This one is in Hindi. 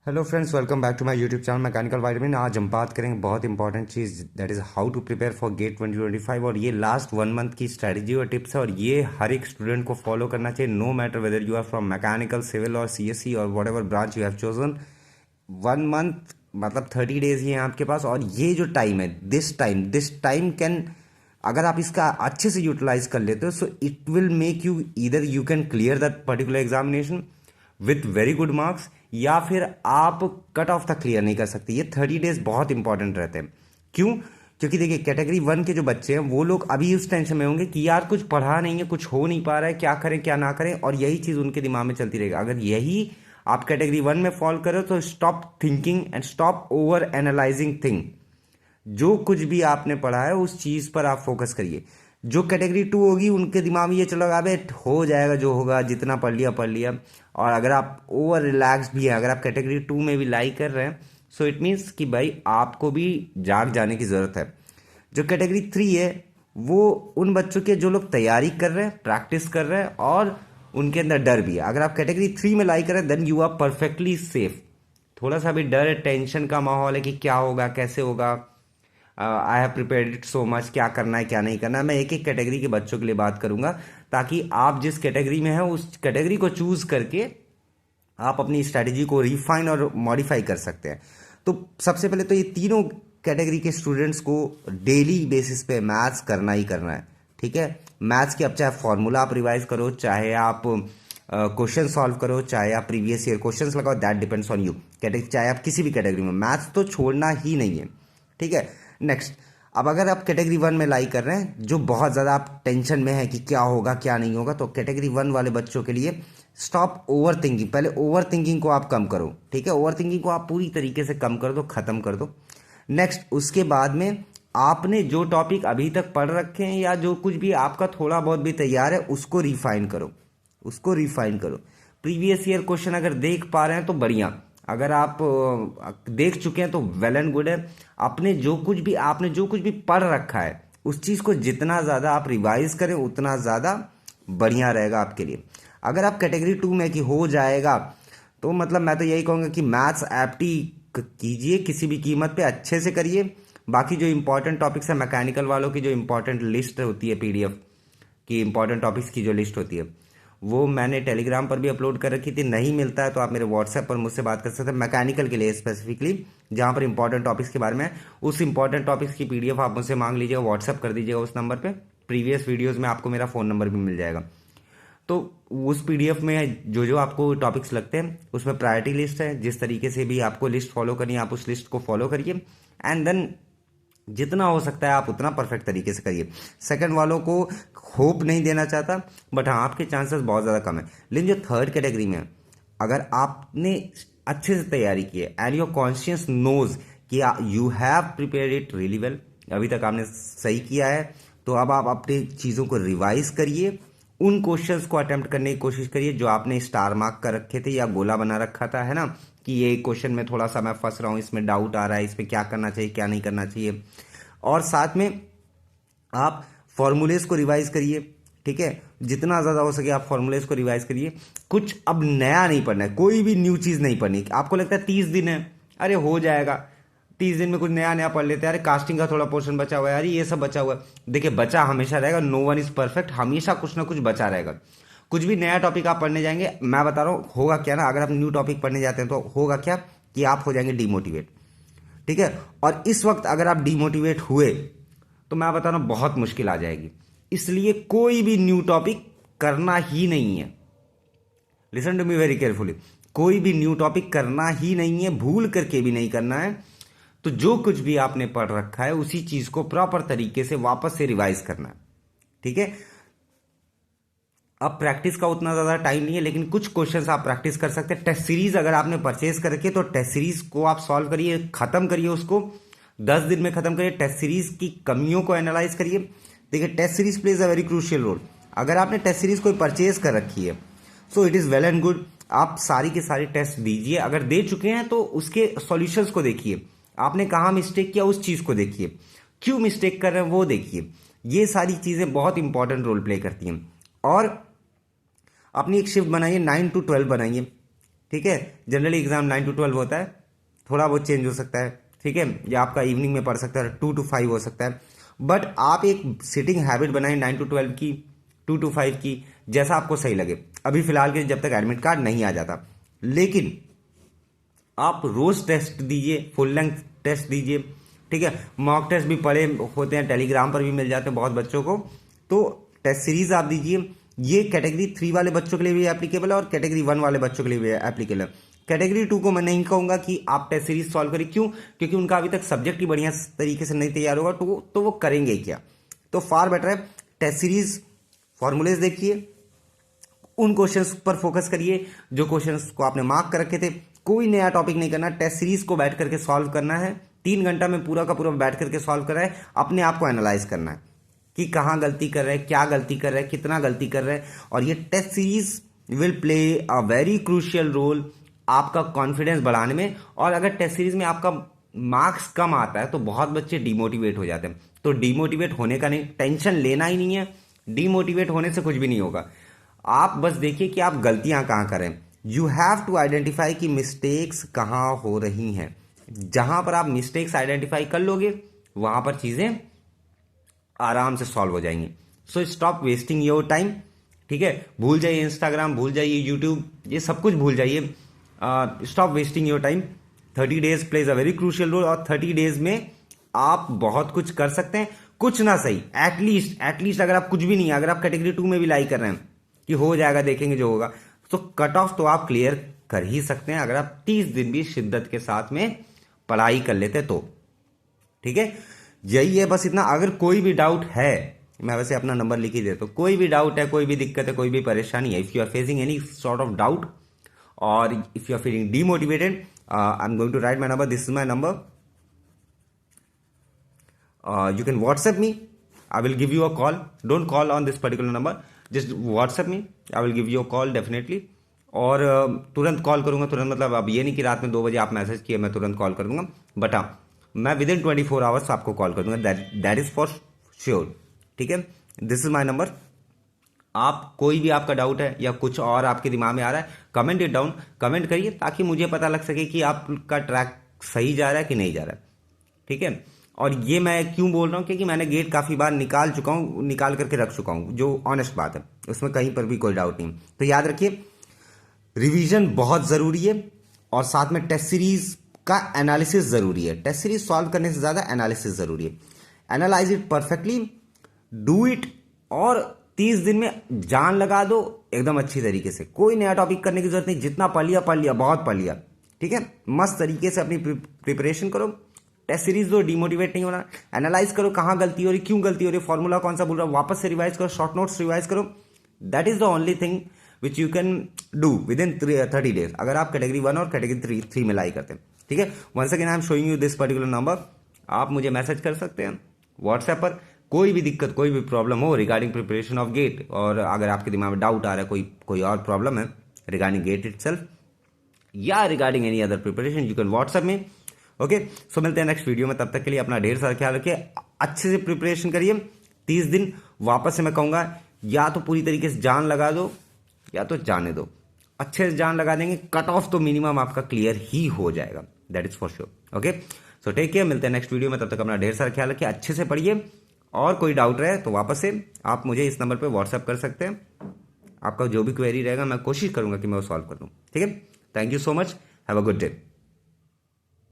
Hello friends, welcome back to my YouTube channel mechanical vitamin. आज हम बात करेंगे बहुत इंपॉर्टेंट चीज़, that is how to prepare for GATE 2025। और ये लास्ट 1 मंथ की स्ट्रेटजी और टिप्स है, और ये हर एक स्टूडेंट को फॉलो करना चाहिए, no matter whether you are from mechanical, civil और सीएससी और whatever branch you have chosen. 1 month मतलब 30 डेज ही हैं आपके पास, और ये जो टाइम है, दिस टाइम कैन, अगर आप इसका अच्छे से यूटिलाइज कर लेते हो, so it will make you either you can clear that particular examination with very good marks, या फिर आप कट ऑफ तक क्लियर नहीं कर सकते। ये 30 डेज बहुत इंपॉर्टेंट रहते हैं। क्यों? क्योंकि देखिए, कैटेगरी 1 के जो बच्चे हैं वो लोग अभी उस टेंशन में होंगे कि यार कुछ पढ़ा नहीं है, कुछ हो नहीं पा रहा है, क्या करें क्या ना करें, और यही चीज़ उनके दिमाग में चलती रहेगी। अगर यही आप कैटेगरी 1 में फॉल करो तो stop thinking and stop over analysing thing. जो कुछ भी आपने पढ़ा है उस चीज़ पर आप फोकस करिए। जो कैटेगरी 2 होगी उनके दिमाग में ये चलेगा, अबे हो जाएगा, जो होगा, जितना पढ़ लिया पढ़ लिया। और अगर आप ओवर रिलैक्स भी हैं, अगर आप कैटेगरी 2 में भी लाई कर रहे हैं, सो इट मीन्स कि भाई आपको भी जाग जाने की ज़रूरत है। जो कैटेगरी 3 है वो उन बच्चों के जो लोग तैयारी कर रहे हैं, प्रैक्टिस कर रहे हैं, और उनके अंदर डर भी है। अगर आप कैटेगरी 3 में लाई कर रहे हैं, then you are perfectly safe. थोड़ा सा भी डर है, टेंशन का माहौल है कि क्या होगा, कैसे होगा, I have prepared it so much, क्या करना है क्या नहीं करना है। मैं एक एक कैटेगरी के बच्चों के लिए बात करूंगा, ताकि आप जिस कैटेगरी में हैं उस कैटेगरी को चूज करके आप अपनी स्ट्रैटेजी को रिफाइन और मॉडिफाई कर सकते हैं। तो सबसे पहले तो ये तीनों कैटेगरी के स्टूडेंट्स को डेली बेसिस पे मैथ्स करना ही करना है। ठीक है, मैथ्स की अब चाहे फॉर्मूला आप रिवाइज करो, चाहे आप क्वेश्चन सॉल्व करो, चाहे आप प्रीवियस ईयर क्वेश्चंस लगाओ, that depends on you. Category चाहे आप किसी भी कैटेगरी में, मैथ्स तो छोड़ना ही नहीं है। ठीक है, नेक्स्ट, अब अगर आप कैटेगरी 1 में लाई कर रहे हैं, जो बहुत ज़्यादा आप टेंशन में है कि क्या होगा क्या नहीं होगा, तो कैटेगरी 1 वाले बच्चों के लिए स्टॉप ओवर थिंकिंग। पहले ओवर थिंकिंग को आप कम करो। ठीक है, ओवर थिंकिंग को आप पूरी तरीके से कम कर दो, ख़त्म कर दो। नेक्स्ट, उसके बाद में आपने जो टॉपिक अभी तक पढ़ रखे हैं या जो कुछ भी आपका थोड़ा बहुत भी तैयार है, उसको रिफाइन करो, उसको रिफाइन करो। प्रीवियस ईयर क्वेश्चन अगर देख पा रहे हैं तो बढ़िया, अगर आप देख चुके हैं तो वेल एंड गुड है। आपने जो कुछ भी पढ़ रखा है, उस चीज़ को जितना ज़्यादा आप रिवाइज करें उतना ज़्यादा बढ़िया रहेगा आपके लिए। अगर आप कैटेगरी 2 में कि हो जाएगा, तो मतलब मैं तो यही कहूँगा कि मैथ्स एप्टी कीजिए, किसी भी कीमत पे अच्छे से करिए। बाकी जो इंपॉर्टेंट टॉपिक्स है, मैकेनिकल वालों की जो इंपॉर्टेंट लिस्ट होती है, पीडीएफ की इंपॉर्टेंट टॉपिक्स की जो लिस्ट होती है, वो मैंने टेलीग्राम पर भी अपलोड कर रखी थी। नहीं मिलता है तो आप मेरे व्हाट्सएप पर मुझसे बात कर सकते हैं, मैकेनिकल के लिए स्पेसिफिकली, जहाँ पर इंपॉर्टेंट टॉपिक्स के बारे में उस इंपॉर्टेंट टॉपिक्स की पीडीएफ आप मुझसे मांग लीजिएगा, व्हाट्सएप कर दीजिएगा उस नंबर पे। प्रीवियस वीडियोस में आपको मेरा फ़ोन नंबर भी मिल जाएगा। तो उस पीडीएफ में जो जो आपको टॉपिक्स लगते हैं उसमें प्रायोरिटी लिस्ट है। जिस तरीके से भी आपको लिस्ट फॉलो करनी है, आप उस लिस्ट को फॉलो करिए, एंड देन जितना हो सकता है आप उतना परफेक्ट तरीके से करिए। सेकंड वालों को होप नहीं देना चाहता, बट हाँ, आपके चांसेस बहुत ज़्यादा कम है। लेकिन जो थर्ड कैटेगरी में है, अगर आपने अच्छे से तैयारी की है एंड योर कॉन्शियस नोज कि you have prepare it really well, अभी तक आपने सही किया है, तो अब आप अपनी चीज़ों को रिवाइज करिए, उन क्वेश्चंस को अटेम्प्ट करने की कोशिश करिए जो आपने स्टार मार्क कर रखे थे या गोला बना रखा था, है ना, कि ये क्वेश्चन में थोड़ा सा मैं फंस रहा हूँ, इसमें डाउट आ रहा है, इसमें क्या करना चाहिए क्या नहीं करना चाहिए। और साथ में आप फॉर्मूलेस को रिवाइज करिए। ठीक है, जितना ज़्यादा हो सके आप फॉर्मूलेस को रिवाइज करिए। कुछ अब नया नहीं पढ़ना है, कोई भी न्यू चीज़ नहीं पढ़नी। आपको लगता है 30 दिन है, अरे हो जाएगा, 30 दिन में कुछ नया नया पढ़ लेते हैं, अरे कास्टिंग का थोड़ा पोर्शन बचा हुआ है, अरे ये सब बचा हुआ है। देखिए, बचा हमेशा रहेगा, नो वन इज परफेक्ट, हमेशा कुछ ना कुछ बचा रहेगा। कुछ भी नया टॉपिक आप पढ़ने जाएंगे, मैं बता रहा हूँ होगा क्या ना, अगर आप न्यू टॉपिक पढ़ने जाते हैं तो होगा क्या कि आप हो जाएंगे डिमोटिवेट। ठीक है, और इस वक्त अगर आप डिमोटिवेट हुए तो मैं बता रहा हूं बहुत मुश्किल आ जाएगी। इसलिए कोई भी न्यू टॉपिक करना ही नहीं है। Listen to me very carefully, कोई भी न्यू टॉपिक करना ही नहीं है, भूल करके भी नहीं करना है। तो जो कुछ भी आपने पढ़ रखा है उसी चीज को प्रॉपर तरीके से वापस से रिवाइज करना है। ठीक है, अब प्रैक्टिस का उतना ज़्यादा टाइम नहीं है, लेकिन कुछ क्वेश्चंस आप प्रैक्टिस कर सकते हैं। टेस्ट सीरीज अगर आपने परचेज कर रखी है तो टेस्ट सीरीज को आप सॉल्व करिए, खत्म करिए उसको, 10 दिन में खत्म करिए। टेस्ट सीरीज की कमियों को एनालाइज करिए। देखिए, test series plays a very crucial role. अगर आपने टेस्ट सीरीज कोई परचेज कर रखी है, so it is well and good, आप सारी के सारी टेस्ट दीजिए। अगर दे चुके हैं तो उसके सॉल्यूशंस को देखिए, आपने कहाँ मिस्टेक किया उस चीज़ को देखिए, क्यों मिस्टेक कर रहे हैं वो देखिए। ये सारी चीज़ें बहुत इंपॉर्टेंट रोल प्ले करती हैं। और अपनी एक शिफ्ट बनाइए, 9 to 12 बनाइए। ठीक है। जनरली एग्जाम 9 to 12 होता है, थोड़ा बहुत चेंज हो सकता है, ठीक है, या आपका इवनिंग में पढ़ सकता है, 2 to 5 हो सकता है। बट आप एक सिटिंग हैबिट बनाएं 9 to 12 की, 2 to 5 की, जैसा आपको सही लगे। अभी फिलहाल के जब तक एडमिट कार्ड नहीं आ जाता, लेकिन आप रोज टेस्ट दीजिए, फुल लेंथ टेस्ट दीजिए, ठीक है। मॉक टेस्ट भी पड़े होते हैं, टेलीग्राम पर भी मिल जाते हैं बहुत बच्चों को, तो टेस्ट सीरीज आप दीजिए। ये कैटेगरी 3 वाले बच्चों के लिए भी एप्लीकेबल है और कैटेगरी 1 वाले बच्चों के लिए भी एप्लीकेबल है। कैटेगरी 2 को मैं नहीं कहूंगा कि आप टेस्ट सीरीज सॉल्व करें, क्यों? क्योंकि उनका अभी तक सब्जेक्ट ही बढ़िया तरीके से नहीं तैयार होगा, तो वो करेंगे क्या? तो फार बेटर है टेस्ट सीरीज फॉर्मूलेज देखिए, उन क्वेश्चंस पर फोकस करिए जो क्वेश्चंस को आपने मार्क कर रखे थे। कोई नया टॉपिक नहीं करना, टेस्ट सीरीज को बैठ करके सॉल्व करना है। 3 घंटा में पूरा का पूरा बैठ करके सॉल्व करना है, अपने आप को एनालाइज करना है कि कहाँ गलती कर रहे हैं, क्या गलती कर रहे हैं, कितना गलती कर रहे हैं। और ये test series will play a very crucial role आपका कॉन्फिडेंस बढ़ाने में। और अगर टेस्ट सीरीज में आपका मार्क्स कम आता है तो बहुत बच्चे डिमोटिवेट हो जाते हैं। तो डिमोटिवेट होने का नहीं, टेंशन लेना ही नहीं है, डिमोटिवेट होने से कुछ भी नहीं होगा। आप बस देखिए कि आप गलतियां कहाँ करें। यू हैव टू आइडेंटिफाई कि मिस्टेक्स कहाँ हो रही हैं। जहां पर आप मिस्टेक्स आइडेंटिफाई कर लोगे वहां पर चीजें आराम से सॉल्व हो जाएंगी। So stop wasting your time, ठीक है। भूल जाइए इंस्टाग्राम, भूल जाइए यूट्यूब, ये सब कुछ भूल जाइए। Stop wasting your time. 30 days plays a very crucial role, और 30 डेज में आप बहुत कुछ कर सकते हैं। कुछ ना सही, एटलीस्ट अगर आप कुछ भी नहीं है, अगर आप कैटेगरी 2 में भी लाई कर रहे हैं कि हो जाएगा, देखेंगे जो होगा, तो कट ऑफ तो आप क्लियर कर ही सकते हैं अगर आप 30 दिन भी शिद्दत के साथ में पढ़ाई कर लेते तो, ठीक है। यही है बस इतना। अगर कोई भी डाउट है, मैं वैसे अपना नंबर लिख ही देता हूं, कोई भी डाउट है, कोई भी दिक्कत है, कोई भी परेशानी है, if you are facing any sort of doubt और if you are feeling demotivated, I am going to write my number, this is my number, you can WhatsApp me. I will give you a call. Don't call on this particular number. Just WhatsApp me. I will give you a call definitely. और तुरंत कॉल करूंगा, तुरंत मतलब अब ये नहीं कि रात में 2 बजे आप मैसेज किए मैं तुरंत कॉल कर दूंगा, बट हाँ मैं विद इन 24 आवर्स आपको कॉल कर दूंगा, दैट इज फॉर श्योर, ठीक है। This is my number. आप कोई भी आपका डाउट है या कुछ और आपके दिमाग में आ रहा है, कमेंट इट डाउन, कमेंट करिए ताकि मुझे पता लग सके कि आपका ट्रैक सही जा रहा है कि नहीं जा रहा है, ठीक है। और ये मैं क्यों बोल रहा हूँ, क्योंकि मैंने गेट काफ़ी बार निकाल चुका हूँ, निकाल करके रख चुका हूँ, जो ऑनेस्ट बात है, उसमें कहीं पर भी कोई डाउट नहीं। तो याद रखिए रिवीजन बहुत ज़रूरी है और साथ में टेस्ट सीरीज का एनालिसिस ज़रूरी है। टेस्ट सीरीज सॉल्व करने से ज़्यादा एनालिसिस ज़रूरी है। Analyse it perfectly, do it, और 30 दिन में जान लगा दो एकदम अच्छी तरीके से। कोई नया टॉपिक करने की जरूरत नहीं, जितना पढ़ लिया बहुत पढ़ लिया, ठीक है। मस्त तरीके से अपनी प्रिपरेशन करो, टेस्ट सीरीज दो, डिमोटिवेट नहीं होना, एनालाइज करो कहाँ गलती हो रही, क्यों गलती हो रही, फॉर्मूला कौन सा बोल रहा है, वापस से रिवाइज करो, शॉर्ट नोट्स रिवाइज करो। That is the only thing which you can do with in 30 days, अगर आप कैटेगरी 1 और कैटेगरी 3 में लाई करते हैं, ठीक है। Once again I am showing you this particular number, आप मुझे मैसेज कर सकते हैं व्हाट्सएप पर। कोई भी दिक्कत, कोई भी प्रॉब्लम हो रिगार्डिंग प्रिपरेशन ऑफ गेट, और अगर आपके दिमाग में डाउट आ रहा है, कोई और प्रॉब्लम है रिगार्डिंग गेट इटसेल्फ या regarding any other preparation, you can WhatsApp में। ओके, सो मिलते हैं नेक्स्ट वीडियो में, तब तक के लिए अपना ढेर सारा ख्याल रखिए, अच्छे से प्रिपरेशन करिए। 30 दिन वापस से मैं कहूँगा, या तो पूरी तरीके से जान लगा दो या तो जाने दो। अच्छे से जान लगा देंगे, कट ऑफ तो मिनिमम आपका क्लियर ही हो जाएगा, that is for sure. Okay, so take care, मिलते हैं नेक्स्ट वीडियो में, तब तक अपना ढेर सारा ख्याल रखिए, अच्छे से पढ़िए, और कोई डाउट रहे तो वापस से आप मुझे इस नंबर पर व्हाट्सएप कर सकते हैं। आपका जो भी क्वेरी रहेगा मैं कोशिश करूंगा कि मैं वो सॉल्व कर दूं, ठीक है। Thank you so much, have a good day.